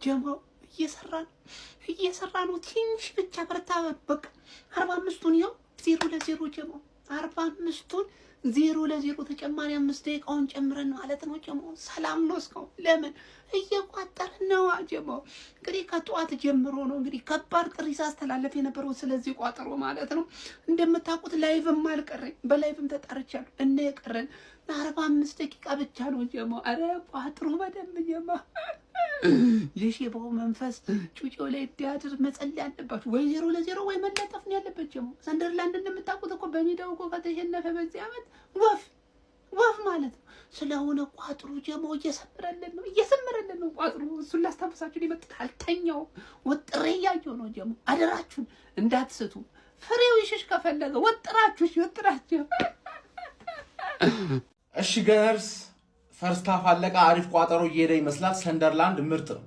ጀማው እየሰራ ነው ትንሽ ብቻ በርታ በቃ 45ቱን ያው 0-0 ጀማው 45ቱን 0-0 ተጨማሪ 5 ደቂቃውን ጨምረን ማለት ነው ጀማው ሰላም ነው እስካሁን ለምን እየቋጠርን ነው ጀማው እንግዲህ ከጧት ጀምሮ ነው እንግዲህ ከባድ ጥሪ ሳስተላለፍ የነበረው ስለዚህ ቋጠሮ ማለት ነው እንደምታውቁት ላይቭም አልቀረኝ በላይቭም ተጣርቻለሁ እና የቀረን 45 ደቂቃ ብቻ ነው ጀማው አረ ቋጥሮ በደንብ ጀማው የሼባው መንፈስ ጩጬው ላይ ዲያድር መጸለይ አለባችሁ ወይ 0-0 ወይ መለጠፍ ነው ያለበት ጀማው ሰንደርላንድ እንደምታውቁት እኮ በሜዳው እኮ ከተሸነፈ በዚህ አመት ወፍ ማለት ነው ስለሆነ ቋጥሩ ጀማው እየሰመረልን ነው ቋጥሩ እሱን ላስታውሳችሁ ሊመጣ አልተኛው ወጥሬ ያየው ነው ጀማው አደራችሁን እንዳትስቱ ፍሬው ይሽሽ ከፈለገ ወጥራችሁ እሺ ገነርስ ፈርስት ሃፍ አለቃ አሪፍ ቋጠሮ እየሄደ ይመስላል ሰንደርላንድ ምርጥ ነው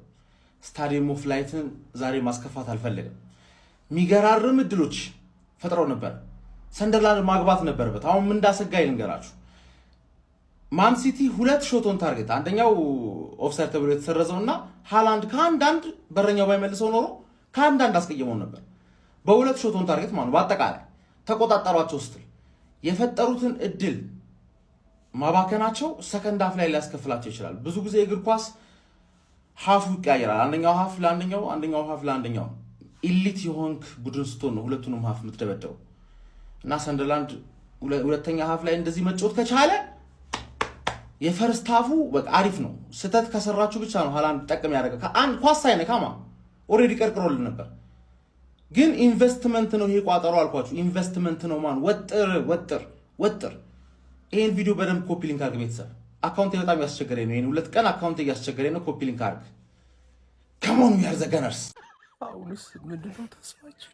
ስታዲየም ኦፍ ላይትን ዛሬ ማስከፋት አልፈልግም ሚገራርም እድሎች ፈጥረው ነበር ሰንደርላንድ ማግባት ነበርበት አሁን ምን እንዳሰጋይ ልንገራችሁ ማን ሲቲ 2 ሾት ኦን ታርጌት አንደኛው ኦፍሳይድ ተብሎ የተሰረዘውና ሃላንድ ከአንዳንድ በረኛው ባይመልሰው ኖሮ ከአንዳንድ አስቀየመው ነበር በሁለት ሾት ኦን ታርጌት ማለት በአጠቃላይ ተቆጣጣሯቸው ስትል የፈጠሩትን እድል ማባከናቸው ሰከንድ ሃፍ ላይ ሊያስከፍላቸው ይችላል ብዙ ጊዜ እግር ኳስ ሃፉ ይቀያየራል አንደኛው ሃፍ ለአንደኛው ኢሊት የሆንክ ቡድን ስትሆን ነው ሁለቱንም ሃፍ የምትደበደው እና ሰንደርላንድ ሁለተኛ ሃፍ ላይ እንደዚህ መጫወት ከቻለ የፈርስት ሃፉ በቃ አሪፍ ነው ስተት ከሰራችሁ ብቻ ነው ሃላንድ ጠቅም ያደረገ ከአንድ ኳስ ሳይነካማ ኦሬዲ ቀርቅሮልን ነበር ግን ኢንቨስትመንት ነው ይሄ ቋጠሮ አልኳችሁ ኢንቨስትመንት ነው ማን ወጥር ይሄን ቪዲዮ በደንብ ኮፒ ሊንክ አድርግ ቤተሰብ አካውንቴ በጣም ያስቸገረኝ ነው ይሄን ሁለት ቀን አካውንቴ ያስቸገረኝ ነው ኮፒ ሊንክ አድርግ ከሞን ያር ዘገነርስ አሁንስ ምንድነው ተስፋችን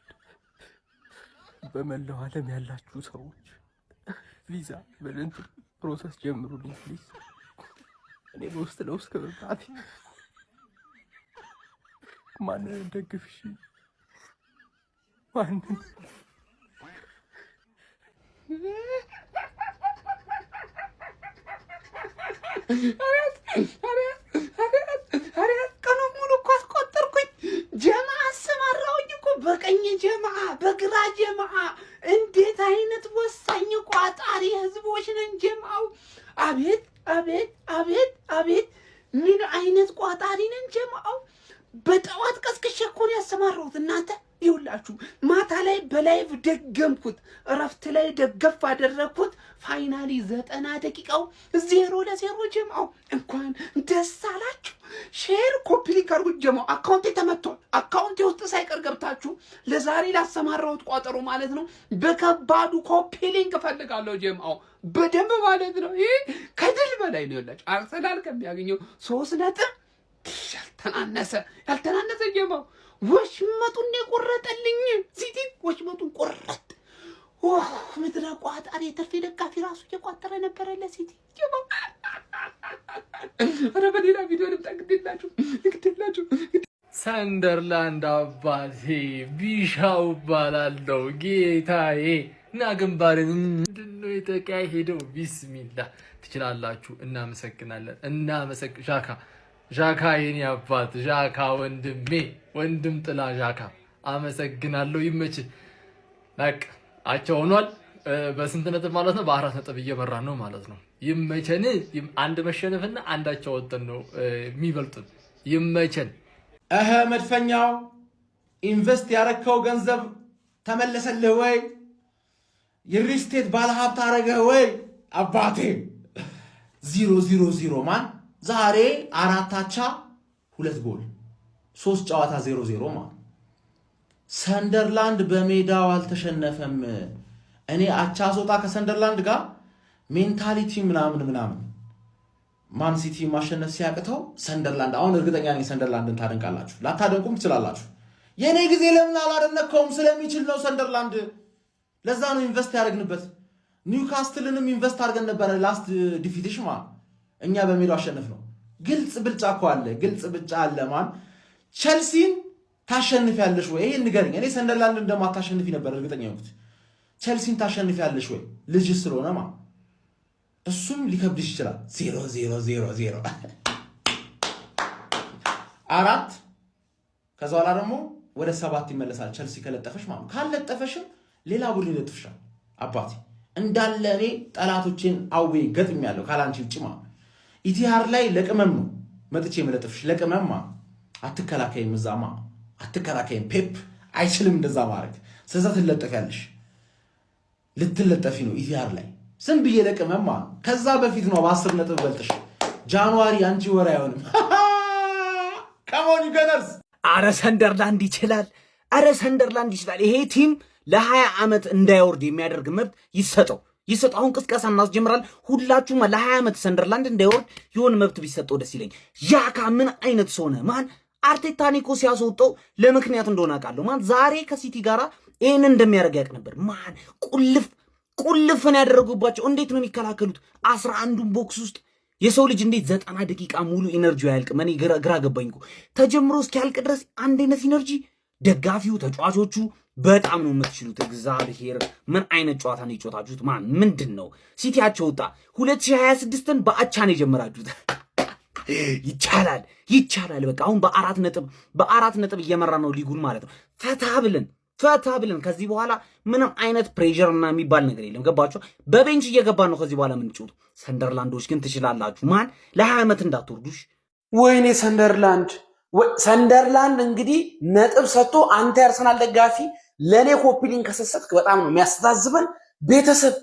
በመላው ዓለም ያላችሁ ሰዎች ቪዛ በለንት ፕሮሰስ ጀምሩልኝ ፕሊዝ እኔ በውስጥ ለውስጥ ከመጣት ማንን ደግፍሽ ማንን አሪያት ቀኑ ሙሉ እኮ አስቆጠርኩኝ ጀማ አሰማራውኝ እኮ በቀኝ ጀማ በግራ ጀማ እንዴት አይነት ወሳኝ ቋጣሪ ህዝቦች ነን ጀማው አቤት ምን አይነት ቋጣሪ ነን ጀማው በጠዋት ቀስቅሼ እኮ ነው ያሰማራሁት እናንተ ይውላችሁ ማታ ላይ በላይቭ ደገምኩት እረፍት ላይ ደገፍ አደረኩት ፋይናሊ 90 ደቂቃው 0-0 ጀማው እንኳን ደስ አላችሁ ሼር ኮፒ ሊንክ አድርጉት ጀማው አካውንቴ ተመቷል አካውንቴ ውስጥ ሳይቀር ገብታችሁ ለዛሬ ላሰማራሁት ቋጠሮ ማለት ነው በከባዱ ኮፒ ሊንክ ፈልጋለሁ ጀማው በደንብ ማለት ነው ይሄ ከድል በላይ ነው ያላችሁ አርሰናል ከሚያገኘው 3 ነጥብ ያልተናነሰ ጀማው ወሽመጡን የቆረጠልኝ ሲቲ ወሽመጡን ቆረጥ ምድረ ቋጣሪ የተርፌ ደጋፊ ራሱ እየቋጠረ ነበረ ለሲቲ ጀማው አረ በሌላ ቪዲዮ ልምጣ ግድላችሁ ሰንደርላንድ አባቴ ቢሻው ባላለው ጌታዬ እና ግንባሬን ምንድነው የተካሄደው ቢስሚላ ትችላላችሁ እናመሰግናለን ዣካ የኔ አባት ዣካ ወንድም ጥላ ዣካ አመሰግናለሁ ይመች በቃ አቻው ሆኗል በስንት ነጥብ ማለት ነው በ4 ነጥብ እየመራን ነው ማለት ነው ይመቸን አንድ መሸነፍና አንዳቸው ወጥተን ነው የሚበልጡን ይመቸን መድፈኛው ኢንቨስት ያረከው ገንዘብ ተመለሰልህ ወይ የሪስቴት ባለሀብት አረገህ ወይ አባቴ 0-0 ማን ዛሬ 4 አቻ 2 ጎል 3 ጨዋታ 0-0 ማለት ሰንደርላንድ በሜዳው አልተሸነፈም እኔ አቻ ሶጣ ከሰንደርላንድ ጋር ሜንታሊቲ ምናምን ማን ሲቲ ማሸነፍ ሲያቅተው ሰንደርላንድ አሁን እርግጠኛ ነኝ ሰንደርላንድን ታደንቃላችሁ ላታደንቁም ትችላላችሁ የኔ ጊዜ ለምን አላደነቀውም ስለሚችል ነው ሰንደርላንድ ለዛ ነው ኢንቨስት ያደርግንበት ኒውካስትልንም ኢንቨስት አድርገን ነበር ላስት ዲፊቲሽ ማለት እኛ በሜዳው አሸነፍ ነው ግልጽ ብልጫ አለ ማን ቸልሲን ታሸንፊያለሽ ወይ ይሄን ንገሪኝ እኔ ሰንደርላንድ እንደማታሸንፊ ነበር እርግጠኛ ነኝ ቸልሲን ታሸንፊያለሽ ወይ ልጅ ስለሆነ ማለት እሱም ሊከብድሽ ይችላል 0-0 4 ከዛ በኋላ ደግሞ ወደ 7 ይመለሳል ቸልሲ ከለጠፈሽ ማለት ካልለጠፈሽም ሌላ ቡድን ይለጥፍሻል አባቴ እንዳለ እኔ ጠላቶችን አዌ ገጥም ያለው ካላንቺ ውጪ ማለት ኢቲሃድ ላይ ለቅመም ነው መጥቼ መለጥፍሽ ለቅመም አትከላከይም እዛማ አትከላከይም ፔፕ አይችልም እንደዛ ማድረግ ስለዚህ ትለጠፊያለሽ ልትለጠፊ ነው ኢቲሃድ ላይ ዝም ብዬ ለቅመም ማለት ከዛ በፊት ነው በ10 ነጥብ በልጥሽ ጃንዋሪ አንቺ ወር አይሆንም ካሞን ገነርስ አረ ሰንደርላንድ ይችላል ይሄ ቲም ለ20 ዓመት እንዳይወርድ የሚያደርግ መብት ይሰጠው አሁን ቅስቀሳ እናስጀምራለን ሁላችሁም ለ20 ዓመት ሰንደርላንድ እንዳይወርድ ይሆን መብት ቢሰጠው ደስ ይለኝ ያካ ምን አይነት ሆነ ማን አርቴታን እኮ ሲያስወጣው ለምክንያት እንደሆነ አውቃለሁ ማን ዛሬ ከሲቲ ጋራ ይሄን እንደሚያደርግ ያውቅ ነበር ማን ቁልፍን ያደረጉባቸው እንዴት ነው የሚከላከሉት 11ዱን ቦክስ ውስጥ የሰው ልጅ እንዴት 90 ደቂቃ ሙሉ ኢነርጂ ያልቅ ማን ግራ ገባኝ እኮ ተጀምሮ እስኪያልቅ ድረስ አንድ አይነት ኢነርጂ ደጋፊው ተጫዋቾቹ በጣም ነው የምትችሉት እግዚአብሔር ምን አይነት ጨዋታ ነው የጨዋታችሁት ማን ምንድነው ሲቲያቸው ወጣ 2026ን በአቻ ነው የጀመራችሁት ይቻላል በቃ አሁን በአራት ነጥብ እየመራ ነው ሊጉን ማለት ነው ፈታ ብለን ከዚህ በኋላ ምንም አይነት ፕሬሸር እና የሚባል ነገር የለም ገባችሁ በቤንች እየገባ ነው ከዚህ በኋላ ምን ጭውት ሰንደርላንዶች ግን ትችላላችሁ ማን ለ20 ዓመት እንዳትወርዱሽ ወይኔ ሰንደርላንድ እንግዲህ ነጥብ ሰጥቶ አንተ አርሰናል ደጋፊ ለኔ ኮፒሊንግ ከሰሰትክ በጣም ነው የሚያስተዛዝበን ቤተሰብ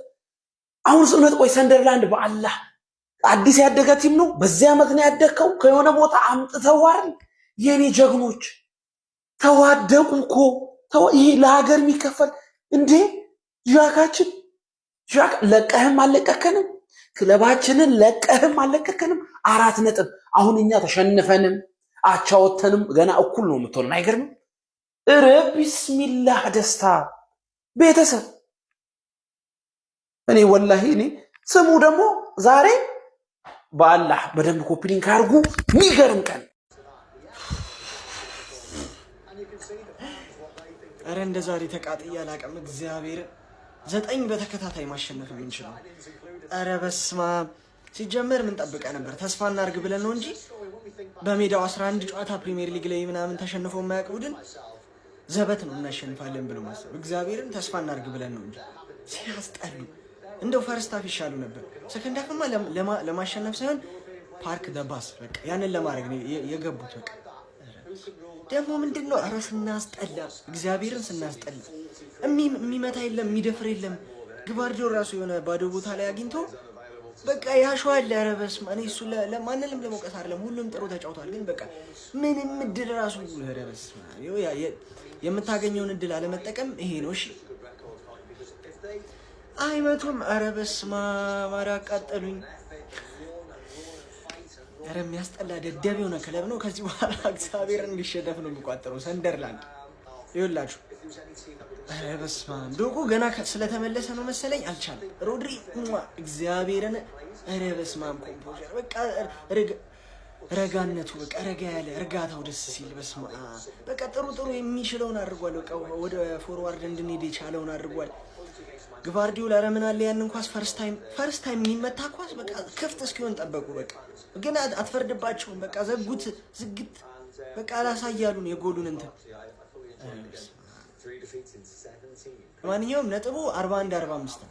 አሁን ስነት ቆይ ሰንደርላንድ በአላህ አዲስ ያደገ ቲም ነው በዚህ ዓመት ነው ያደከው ከሆነ ቦታ አምጥተዋል የኔ ጀግኖች ተዋደቁኮ ይሄ ለሀገር የሚከፈል እንዴ ዣክ ለቀህም አለቀከንም ክለባችንን ለቀህም አለቀከንም 4 ነጥብ አሁን እኛ ተሸንፈንም አቻወተንም ገና እኩል ነው የምትሆነው አይገርም ቢስሚላህ ደስታ ቤተሰብ እኔ ወላሂ ስሙ ደግሞ ዛሬ በአላህ በደንብ ኮፒሊንግ አድርጉ የሚገርም ቀን አረ እንደ ዛሬ ተቃጥያ አላቀም እግዚአብሔር 9 በተከታታይ ማሸነፍ የምንችለው አረ በስማ ሲጀመር ምን ጠብቀ ነበር ተስፋ እናርግ ብለን ነው እንጂ በሜዳው 11 ጨዋታ ፕሪሚየር ሊግ ላይ ምናምን ተሸንፎ የማያውቅ ቡድን ዘበት ነው እናሸንፋለን ብሎ ማሰብ እግዚአብሔርን ተስፋ እናርግ ብለን ነው እንጂ ሲያስጠሉ እንደው ፈርስት ሃፍ ይሻሉ ነበር ሰከንድ ሃፍማ ለማሸነፍ ሳይሆን ፓርክ ደባስ በቃ ያንን ለማድረግ ነው የገቡት በቃ ደግሞ ምንድነው አረ ስናስጠላ እግዚአብሔርን ስናስጠላ የሚመታ የለም የሚደፍር የለም ግባርዶ ራሱ የሆነ ባዶ ቦታ ላይ አግኝቶ በቃ ያሸዋል አረ በስመ አብ እሱ ለማንንም ለሞቀስ አይደለም ሁሉም ጥሩ ተጫውቷል ግን በቃ ምንም እድል ራሱ አረ በስመ አብ የምታገኘውን እድል አለመጠቀም ይሄ ነው እሺ አይመቱም አረ በስመ አብ አቃጠሉኝ አረ የሚያስጠላ ደደብ የሆነ ክለብ ነው ከዚህ በኋላ እግዚአብሔር እንዲሸነፍ ነው የሚቋጠረው ሰንደርላንድ ይኸውላችሁ አረ በስመ አብ ዶቁ ገና ስለተመለሰ ነው መሰለኝ አልቻለም ሮድሪ እግዚአብሔርን አረ በስመ አብ ኮምፖዘር በቃ ረጋነቱ በቃ ረጋ ያለ እርጋታው ደስ ሲል በስመ አብ በቃ ጥሩ የሚችለውን አድርጓል በቃ ወደ ፎርዋርድ እንድንሄድ የቻለውን አድርጓል ግቫርዲዮላ ለምን አለ ያንን ኳስ ፈርስት ታይም የሚመታ ኳስ በቃ ክፍት እስኪሆን ጠበቁ በቃ ግን አትፈርድባቸውም በቃ ዝግት በቃ አላሳያሉን የጎሉን እንትን ማንኛውም ነጥቡ 41-45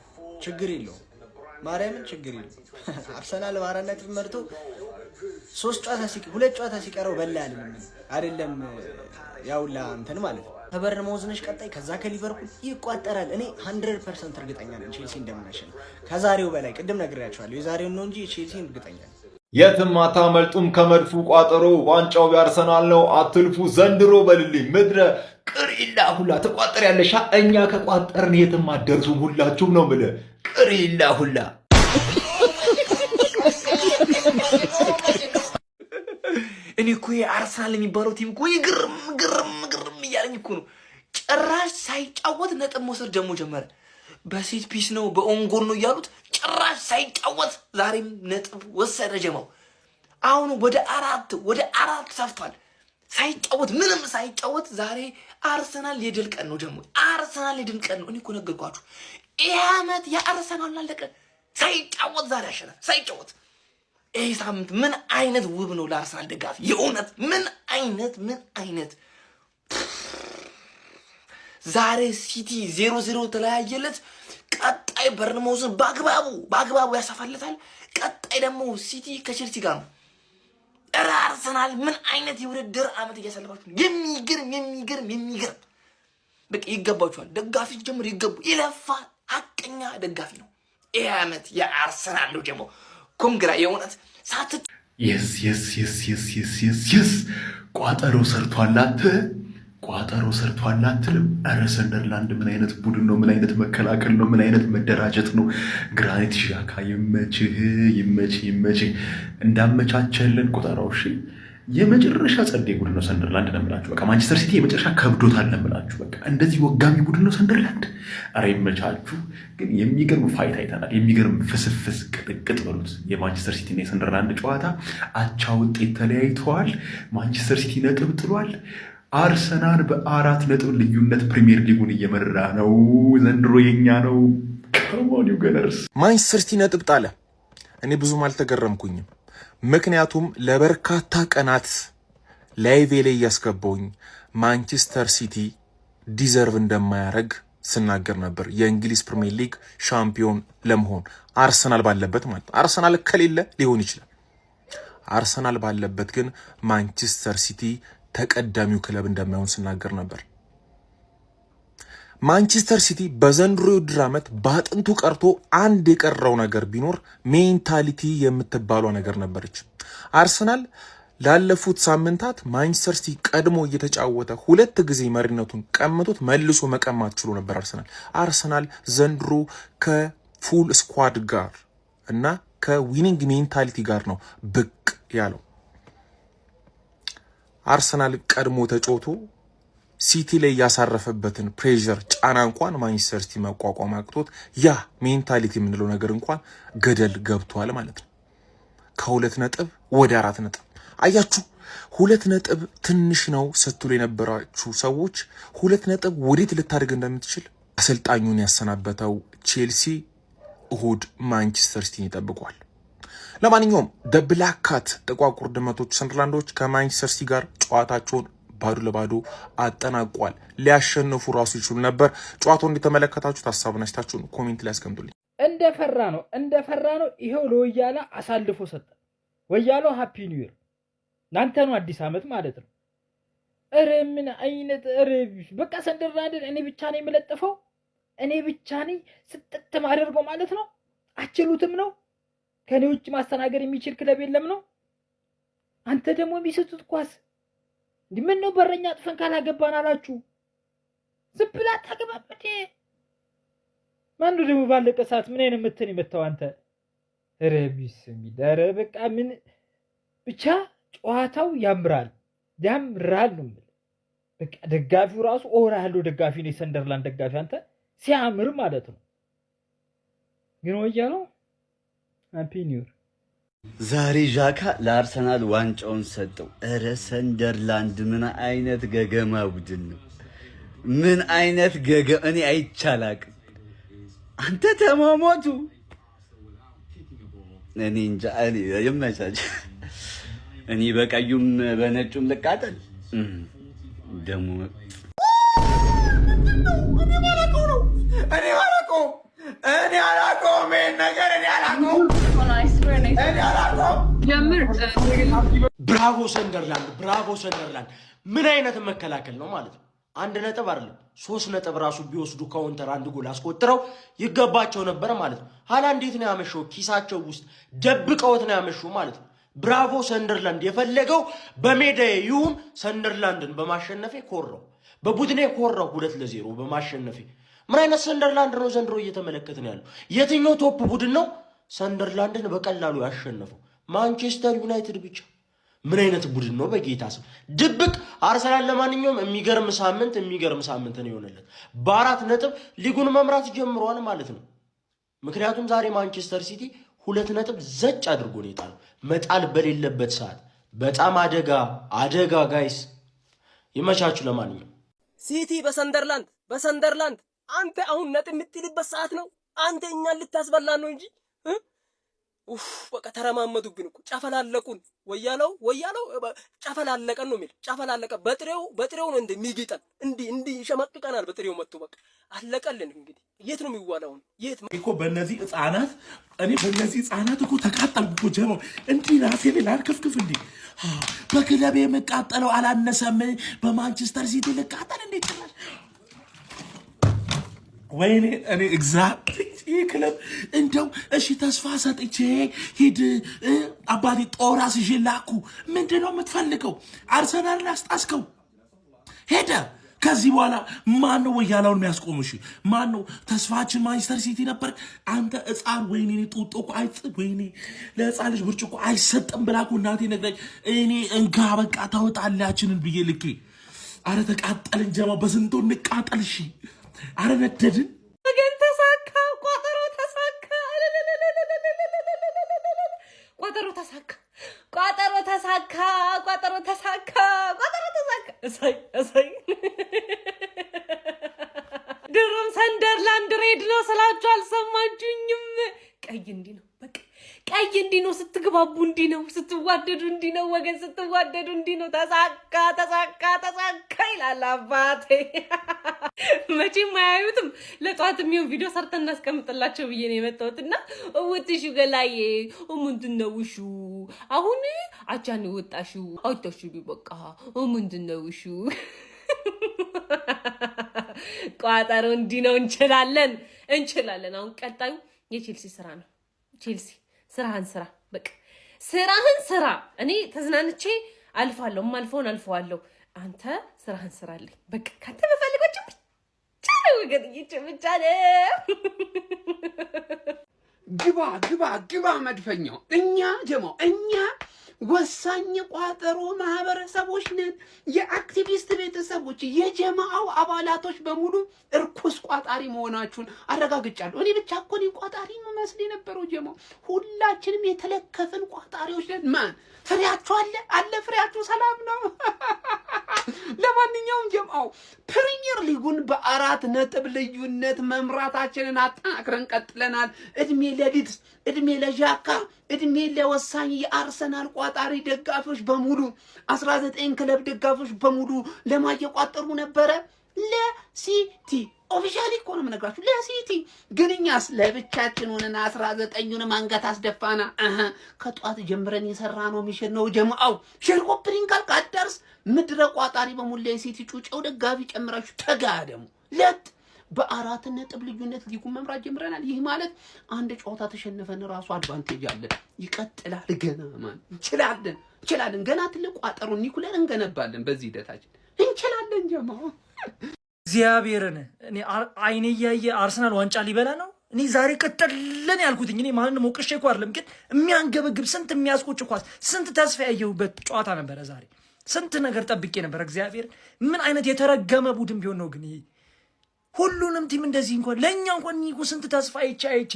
ችግር የለውም ማርያምን ችግር የለውም አርሰናል በ4 ነጥብ መርቶ 2 ጨዋታ ሲቀረው በላ አይደለም ያውላ እንትን ማለት ነው ከበርንማውዝ ነሽ ቀጣይ ከዛ ከሊቨርፑል ይቋጠራል እኔ 100% እርግጠኛ ነኝ ቼልሲ እንደምናሸንፍ ከዛሬው በላይ ቅድም ነግሬያችኋለሁ የዛሬው ነው እንጂ ቼልሲ እርግጠኛ ነኝ የትም አታመልጡም ከመድፉ ቋጠሮ ዋንጫው ያርሰናል ነው አትልፉ ዘንድሮ በልልኝ ምድረ ቅሪላ ሁላ ተቋጠር ያለሻ እኛ ከቋጠርን የትም አትደርሱም ሁላችሁም ነው ብለ ቅሪላ ሁላ እኔ እኮ አርሰናል የሚባለው ቲም እኮ ግርም እያለኝ እኮ ነው ጭራሽ ሳይጫወት ነጥብ መውሰድ ደግሞ ጀመረ በሴት ፒስ ነው በኦንጎል ነው እያሉት ጭራሽ ሳይጫወት ዛሬም ነጥብ ወሰደ ጀማው አሁን ወደ አራት ሰፍቷል ሳይጫወት ምንም ሳይጫወት ዛሬ አርሰናል የድል ቀን ነው ጀማው አርሰናል የድል ቀን ነው እኔ እኮ ነገርኳችሁ ይሄ ዓመት የአርሰናል አለቀ ሳይጫወት ዛሬ አሸነፈ ሳይጫወት ሳምንት ምን አይነት ውብ ነው ለአርሰናል ደጋፊ የእውነት ምን አይነት ዛሬ ሲቲ 0-0 ተለያየለት። ቀጣይ በርንማውዝን በአግባቡ ያሰፋለታል። ቀጣይ ደግሞ ሲቲ ከቼልሲ ጋር ነው። እረ አርሰናል ምን አይነት የውድድር ዓመት እያሳለፋችሁ! የሚገርም በቃ ይገባችኋል። ደጋፊ ጀምር ይለፋ ሀቀኛ ደጋፊ ነው። ይሄ ዓመት የአርሰናል ነው ደግሞ ኮንግራ የእውነት ሳት የስ ቋጠሮ ሰርቷል አትልም? ኧረ ሰንደርላንድ ምን አይነት ቡድን ነው? ምን አይነት መከላከል ነው? ምን አይነት መደራጀት ነው? ግራኒት ዣካ ይመችህ እንዳመቻቸልን ቁጠራው። እሺ የመጨረሻ ጸዴ ቡድን ነው ሰንደርላንድ ነው የምላችሁ። በቃ ማንቸስተር ሲቲ የመጨረሻ ከብዶታል ነው የምላችሁ። በቃ እንደዚህ ወጋሚ ቡድን ነው ሰንደርላንድ። ኧረ ይመቻችሁ። ግን የሚገርም ፋይት አይተናል። የሚገርም ፍስፍስ ቅጥቅጥ በሉት። የማንቸስተር ሲቲ እና የሰንደርላንድ ጨዋታ አቻ ውጤት ተለያይተዋል። ማንቸስተር ሲቲ ነጥብ ጥሏል። አርሰናል በ4 ነጥብ ልዩነት ፕሪሚየር ሊጉን እየመራ ነው። ዘንድሮ የኛ ነው። ከሞኒው ገነርስ ማንቸስተር ሲቲ ነጥብ ጣለ። እኔ ብዙም አልተገረምኩኝም። ምክንያቱም ለበርካታ ቀናት ላይቬ ላይ እያስገባውኝ ማንቸስተር ሲቲ ዲዘርቭ እንደማያደርግ ስናገር ነበር። የእንግሊዝ ፕሪሚየር ሊግ ሻምፒዮን ለመሆን አርሰናል ባለበት ማለት ነው። አርሰናል ከሌለ ሊሆን ይችላል። አርሰናል ባለበት ግን ማንቸስተር ሲቲ ተቀዳሚው ክለብ እንደማይሆን ስናገር ነበር። ማንቸስተር ሲቲ በዘንድሮ የውድድር ዓመት በአጥንቱ ቀርቶ አንድ የቀረው ነገር ቢኖር ሜንታሊቲ የምትባለው ነገር ነበረች። አርሰናል ላለፉት ሳምንታት ማንቸስተር ሲቲ ቀድሞ እየተጫወተ 2 ጊዜ መሪነቱን ቀምቶት መልሶ መቀማት ችሎ ነበር። አርሰናል ዘንድሮ ከፉል ስኳድ ጋር እና ከዊኒንግ ሜንታሊቲ ጋር ነው ብቅ ያለው። አርሰናል ቀድሞ ተጫውቶ ሲቲ ላይ ያሳረፈበትን ፕሬዠር ጫና እንኳን ማንቸስተር ሲቲ መቋቋም አቅቶት ያ ሜንታሊቲ የምንለው ነገር እንኳን ገደል ገብቷል ማለት ነው። ከ2 ነጥብ ወደ 4 ነጥብ አያችሁ። 2 ነጥብ ትንሽ ነው ስትሉ የነበራችሁ ሰዎች 2 ነጥብ ወዴት ልታድግ እንደምትችል አሰልጣኙን ያሰናበተው ቼልሲ እሁድ ማንቸስተር ሲቲን ይጠብቋል። ለማንኛውም ብላክ ካት ጥቋቁር ድመቶች ሰንደርላንዶች ከማንቸስተር ሲቲ ጋር ጨዋታቸውን ባዶ ለባዶ አጠናቋል። ሊያሸንፉ ራሱ ይችሉ ነበር። ጨዋታውን እንደተመለከታችሁት ሀሳብና አስተያየታችሁን ኮሜንት ላይ አስቀምጡልኝ። እንደፈራ ነው። ይሄው ለወያላ አሳልፎ ሰጠ። ወያላው ሃፒ ኒው ይር ናንተ ነው አዲስ ዓመት ማለት ነው። እረ ምን አይነት በቃ ሰንደርላንድን እኔ ብቻ ነኝ የምለጥፈው፣ እኔ ብቻ ነኝ ስጥት ማደርገው ማለት ነው። አችሉትም ነው። ከኔ ውጭ ማስተናገድ የሚችል ክለብ የለም ነው። አንተ ደግሞ የሚስቱት ኳስ ምን ነው? በረኛ ጥፈን ካላገባን አላችሁ። ዝም ብላ ታገባበደ ማን ነው ደግሞ ባለቀ ሰዓት ምን አይነት ምትን የመታው አንተ? ኧረ ቢስሚላህ በቃ ምን ብቻ ጨዋታው ያምራል ነው። በቃ ደጋፊው ራሱ ኦራ ያለው ደጋፊ ነው። የሰንደርላንድ ደጋፊ አንተ ሲያምር ማለት ነው። ግን ወያለው ሃፒ ኒው ይር ዛሬ ዣካ ለአርሰናል ዋንጫውን ሰጠው። እረ ሰንደርላንድ ምን አይነት ገገማ ቡድን ነው! ምን አይነት እኔ አይቻላቅም። አንተ ተማሞቱ እኔ እንጃ። ይመቻች። እኔ በቀዩም በነጩም ልቃጠል ደሞ እኔ አላውቀውም ይሄን ነገር እኔ አላውቀውም። ብራቮ ሰንደርላንድ ምን አይነት መከላከል ነው ማለት ነው። 1 ነጥብ አይደለም 3 ነጥብ ራሱ ቢወስዱ ካውንተር 1 ጎል አስቆጥረው ይገባቸው ነበር ማለት ነው። ሃላንድ እንዴት ነው ያመሸው? ኪሳቸው ውስጥ ደብቀውት ነው ያመሸው ማለት ነው። ብራቮ ሰንደርላንድ። የፈለገው በሜዳ ይሁን ሰንደርላንድን በማሸነፌ ኮራው፣ በቡድኔ ኮራው 2-0 በማሸነፌ። ምን አይነት ሰንደርላንድ ነው ዘንድሮ እየተመለከትን ያለው? የትኛው ቶፕ ቡድን ነው ሰንደርላንድን በቀላሉ ያሸነፈው? ማንቸስተር ዩናይትድ ብቻ። ምን አይነት ቡድን ነው በጌታ ስም! ድብቅ አርሰናል ለማንኛውም የሚገርም ሳምንት ነው የሆነለት። በ4 ነጥብ ሊጉን መምራት ጀምሯል ማለት ነው። ምክንያቱም ዛሬ ማንቸስተር ሲቲ 2 ነጥብ ዘጭ አድርጎ ነው የጣለው፣ መጣል በሌለበት ሰዓት። በጣም አደጋ ጋይስ፣ ይመቻችሁ። ለማንኛውም ሲቲ በሰንደርላንድ አንተ አሁን ነጥብ የምትልበት ሰዓት ነው። አንተ እኛን ልታስበላ ነው እንጂ ኡፍ በቃ ተረማመዱብን እኮ ጨፈላለቁን። ወያለው ጨፈላለቀን ነው የሚል ጨፈላለቀ። በጥሬው ነው እንደሚግጠን እንዲህ ይሸመቅቀናል። በጥሬው መጥቶ በቃ አለቀልን። እንግዲህ የት ነው የሚዋለው? የት እኮ በእነዚህ ህፃናት እኮ ተቃጠልኩ እኮ ጀማው። እንዲህ ራሴ ላይ ላልከፍክፍ እንዲህ በክለብ የምቃጠለው አላነሰም። በማንቸስተር ሲቲ ልቃጠል እንዴ ጭራሽ። ወይኔ እኔ ኤግዛክት ይህ ክለብ እንደው እሺ ተስፋ ሰጥቼ ሂድ አባቴ ጦር አስይዤ ላኩ። ምንድን ነው የምትፈልገው? አርሰናልን አስጣስከው ሄደ። ከዚህ በኋላ ማን ነው ወያላውን የሚያስቆምሽ? ማን ነው? ተስፋችን ማንቸስተር ሲቲ ነበር። አንተ ህፃን ወይኔ ጡጦ እኮ አይጥብ። ወይኔ ለህፃን ልጅ ብርጭቆ አይሰጥም ብላ እኮ እናቴ ነግራኝ፣ እኔ እንጋ በቃ ታወጣላችንን ብዬ ልኬ። አረ ተቃጠልን ጀማ፣ በስንቶ እንቃጠል። እሺ አረ ነደድን። ግን ተሳካ፣ ቋጠሮ ተሳካ፣ ቋጠሮ ተሳካ። እሰይ ድሮም ሰንደርላንድ ሬድ ነው ስላችሁ አልሰማችሁኝም? ቀይ እንዲህ ነው፣ በቃ ቀይ እንዲህ ነው። ስትግባቡ እንዲህ ነው፣ ስትዋደዱ እንዲህ ነው። ወገን ስትዋደዱ እንዲህ ነው። ተሳካ ይላል አባቴ። መቼም አያዩትም። ለጧት የሚሆን ቪዲዮ ሰርተን እናስቀምጥላቸው ብዬ ነው የመጣሁትና እውትሹ ገላዬ ምንድን ነው ውሹ? አሁን አቻን ወጣሹ አውጣሹ በቃ ምንድን ነው ውሹ? ቋጠሮ እንዲህ ነው። እንችላለን። አሁን ቀጣዩ የቼልሲ ስራ ነው። ቼልሲ ስራህን ስራ፣ በቃ ስራህን ስራ። እኔ ተዝናንቼ አልፋለሁ፣ ማልፈውን አልፈዋለሁ። አንተ ስራህን ስራልኝ። በቃ ካንተ በፈልጎች ብቻ ነው ወገንዬ፣ ብቻ ነው። ግባ መድፈኛው። እኛ ወሳኝ ቋጠሮ ማህበረሰቦች ነን። የአክቲቪስት ቤተሰቦች፣ የጀማአው አባላቶች በሙሉ እርኩስ ቋጣሪ መሆናችሁን አረጋግጫለሁ። እኔ ብቻ እኮ ነኝ ቋጣሪ መስል የነበረው ጀማው። ሁላችንም የተለከፍን ቋጣሪዎች ነን። ማን ፍሬያችሁ አለ ፍሬያችሁ ሰላም ነው። ለማንኛውም ጀማው ፕሪሚየር ሊጉን በ4 ነጥብ ልዩነት መምራታችንን አጠናክረን ቀጥለናል። እድሜ ለሊት፣ እድሜ ለዣካ፣ እድሜ ለወሳኝ የአርሰናል ቋጣሪ ደጋፊዎች በሙሉ 19 ክለብ ደጋፊዎች በሙሉ ለማየቋጠሩ ነበረ ለሲቲ ኦፊሻሊ እኮ ነው የምነግራችሁ፣ ለሲቲ ግን እኛስ ለብቻችን ሆነን 19ኙንም አንገት አስደፋና ከጧት ጀምረን የሰራ ነው ሚሽን ነው ጀማው። ሼር ኮፕሊንግ ካልቃደርስ ምድረ ቋጣሪ በሙሉ የሲቲ ጩጬው ደጋፊ ጨምራችሁ ተጋደሙ። በ4 ነጥብ ልዩነት ሊጉን መምራት ጀምረናል። ይህ ማለት አንድ ጨዋታ ተሸነፈን ራሱ አድቫንቴጅ አለን። ይቀጥላል። ገና ማን እንችላለን። ገና ትልቅ ቋጠሮ ኒኩለር እንገነባለን። በዚህ ሂደታችን እንችላለን ጀማው። እግዚአብሔርን እኔ አይኔ እያየ አርሰናል ዋንጫ ሊበላ ነው። እኔ ዛሬ ቀጠልን ያልኩትኝ እኔ ማንንም ወቅሼ እኮ አይደለም፣ ግን የሚያንገበግብ ስንት የሚያስቆጭ ኳስ፣ ስንት ተስፋ ያየሁበት ጨዋታ ነበረ ዛሬ። ስንት ነገር ጠብቄ ነበር። እግዚአብሔር ምን አይነት የተረገመ ቡድን ቢሆን ነው ግን ይሄ ሁሉንም ቲም እንደዚህ እንኳን ለእኛ እንኳን ኒኩ ስንት ተስፋ አይቼ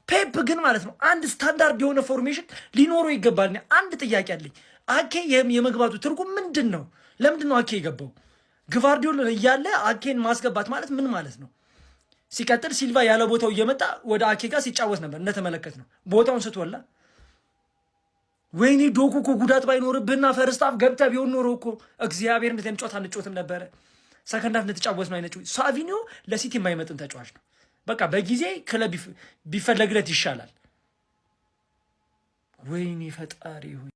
ፔፕ ግን ማለት ነው አንድ ስታንዳርድ የሆነ ፎርሜሽን ሊኖረው ይገባል። አንድ ጥያቄ አለኝ። አኬ የመግባቱ ትርጉም ምንድን ነው? ለምንድን ነው አኬ የገባው? ግቫርዲዮል እያለ አኬን ማስገባት ማለት ምን ማለት ነው? ሲቀጥል ሲልቫ ያለ ቦታው እየመጣ ወደ አኬ ጋር ሲጫወት ነበር እንደተመለከት ነው። ቦታውን ስትወላ ወይኔ ዶኩ እኮ ጉዳት ባይኖርብህና ፈርስት ሃፍ ገብተህ ቢሆን ኖሮ እኮ እግዚአብሔር እንደዚህ ጨዋታ አንጫወትም ነበረ። ሰከንድ ሃፍ እንደተጫወት ነው አይነት ሳቪኒዮ ለሲቲ የማይመጥን ተጫዋች ነው። በቃ በጊዜ ክለብ ቢፈለግለት ይሻላል። ወይኔ ፈጣሪ ሆይ